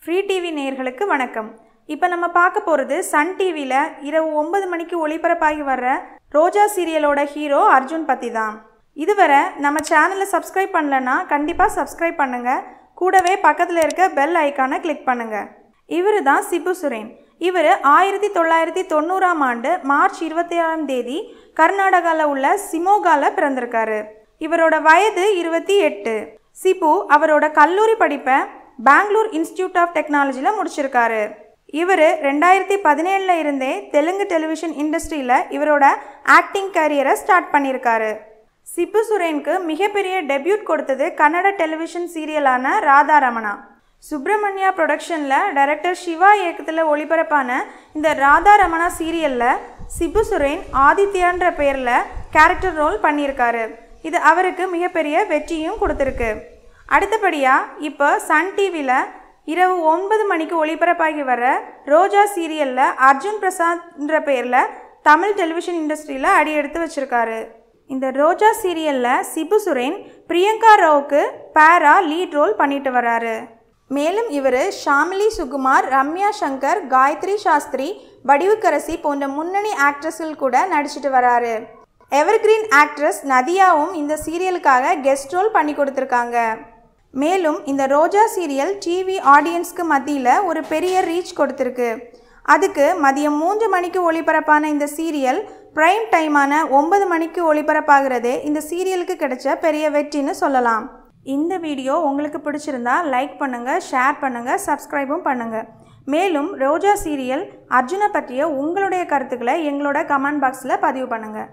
Free TV நேயர்களுக்கு வணக்கம். இப்போ நம்ம பார்க்க போகிறது சன் டிவியில் இரவு 9 மணிக்கு ஒளிபரப்பாகி வர்ற ரோஜா சீரியலோட ஹீரோ அர்ஜுன் பற்றி தான். இதுவரை நம்ம சேனலை சப்ஸ்கிரைப் பண்ணலன்னா கண்டிப்பாக சப்ஸ்கிரைப் பண்ணுங்கள். கூடவே பக்கத்தில் இருக்க பெல் ஐக்கானை கிளிக் பண்ணுங்கள். இவர் தான் சிபு சுரேன். இவர் 1990ஆம் ஆண்டு மார்ச் 27ஆம் தேதி கர்நாடகாவில் உள்ள சிமோகாவில் பிறந்திருக்காரு. இவரோட வயது 28. சிபு அவரோட கல்லூரி படிப்பை பெங்களூர் இன்ஸ்டிடியூட் ஆஃப் டெக்னாலஜியில் முடிச்சிருக்காரு. இவர் 2017 இருந்தே தெலுங்கு டெலிவிஷன் இண்டஸ்ட்ரியில் இவரோட ஆக்டிங் கரியரை ஸ்டார்ட் பண்ணியிருக்காரு. சிபு சுரேனுக்கு மிகப்பெரிய டெபியூட் கொடுத்தது கன்னட டெலிவிஷன் சீரியலான ராதாரமணா. சுப்ரமணியா ப்ரொடக்ஷனில் டைரக்டர் சிவா இயக்கத்தில் ஒளிபரப்பான இந்த ராதாரமணா சீரியலில் சிபு சுரேன் ஆதித்யான்ற பெயரில் கேரக்டர் ரோல் பண்ணியிருக்காரு. இது அவருக்கு மிகப்பெரிய வெற்றியும் கொடுத்துருக்கு. அடுத்தபடியாக இப்போ சன் டிவியில் இரவு 9 மணிக்கு ஒளிபரப்பாகி வர ரோஜா சீரியலில் அர்ஜுன் பிரசாத்ன்ற பெயரில் தமிழ் டெலிவிஷன் இண்டஸ்ட்ரியில் அடி எடுத்து வச்சுருக்காரு. இந்த ரோஜா சீரியலில் சிபு சுரேன் பிரியங்கா ராவுக்கு பேரா லீட் ரோல் பண்ணிட்டு வராரு. மேலும் இவர் ஷாமிலி சுகுமார், ரம்யா சங்கர், காயத்ரி சாஸ்திரி, வடிவுக்கரசி போன்ற முன்னணி ஆக்ட்ரஸ்கள் கூட நடிச்சிட்டு வராரு. எவர்கிரீன் ஆக்ட்ரஸ் நதியாவும் இந்த சீரியலுக்காக கெஸ்ட் ரோல் பண்ணி கொடுத்துருக்காங்க. மேலும் இந்த ரோஜா சீரியல் டிவி ஆடியன்ஸ்க்கு மத்தியில் ஒரு பெரிய ரீச் கொடுத்துருக்கு. அதுக்கு மதியம் 3 மணிக்கு ஒளிபரப்பான இந்த சீரியல் ப்ரைம் டைமான 9 மணிக்கு ஒளிபரப்பாகிறதே இந்த சீரியலுக்கு கிடைச்ச பெரிய வெற்றின்னு சொல்லலாம். இந்த வீடியோ உங்களுக்கு பிடிச்சிருந்தா லைக் பண்ணுங்கள், ஷேர் பண்ணுங்கள், சப்ஸ்கிரைபும் பண்ணுங்கள். மேலும் ரோஜா சீரியல் அர்ஜுனை பற்றிய உங்களுடைய கருத்துக்களை எங்களோட கமெண்ட் பாக்ஸில் பதிவு பண்ணுங்கள்.